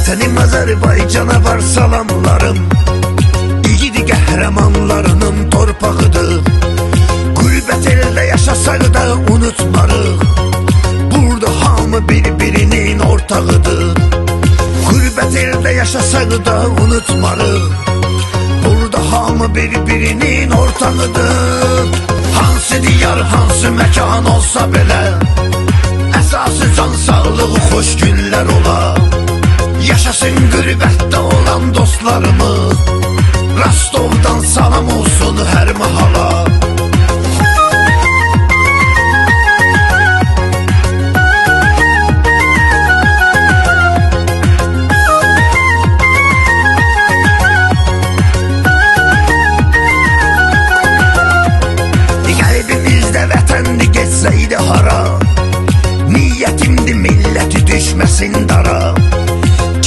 Vətənim Azərbaycana var salamlarım. İgidi qəhrəmanlarının torpağıdır. Qürbət eldə yaşasaq da unutmarıq. Burada hamı bir-birinin ortağıdır. Qürbət eldə yaşasaq da unutmarıq. Burada hamı bir-birinin ortağıdır. Hansı diyar, hansı məkan olsa belə, əsası can sağlığı, xoş günlər ola. Yaşasın qürbətdə olan dostlarımız. Rostovdan salam olsun hər mahala. Qəlbimizdə vətənli geçsəydi hara, niyyətimdi milləti düşməsin dara.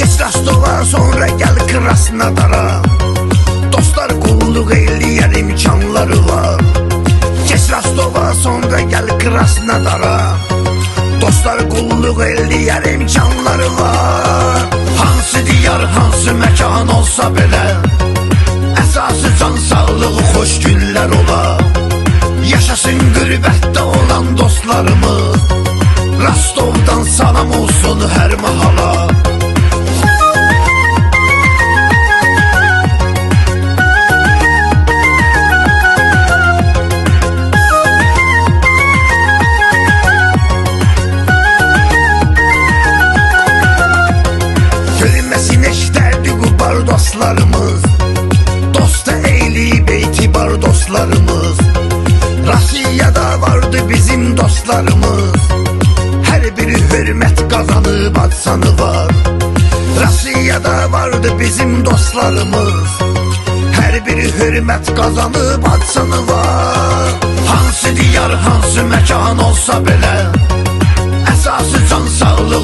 Keç Rostova, sonra gəl Krasnodara. Dostlar qulluq eləyər imkanları var. Keç Rostova, sonra gəl Krasnodara. Dostlar qulluq eləyər imkanları var. Hansı diyar, hansı məkan olsa belə, əsası can sağlığı, xoş günlər ola. Yaşasın qürbətdə olan dostlarımız. Rostovdan salam olsun hər mahala. Görməsin eşdərdi qubar dostlarımız. Dosta eyliyib etibar dostlarımız. Rusiyada vardı bizim dostlarımız. Hər biri hürmət qazanıb adsanı var. Rusiyada vardı bizim dostlarımız. Hər biri hürmət qazanıb adsanı var. Hansı diyar, hansı məkan olsa belə, əsası can sağlığı,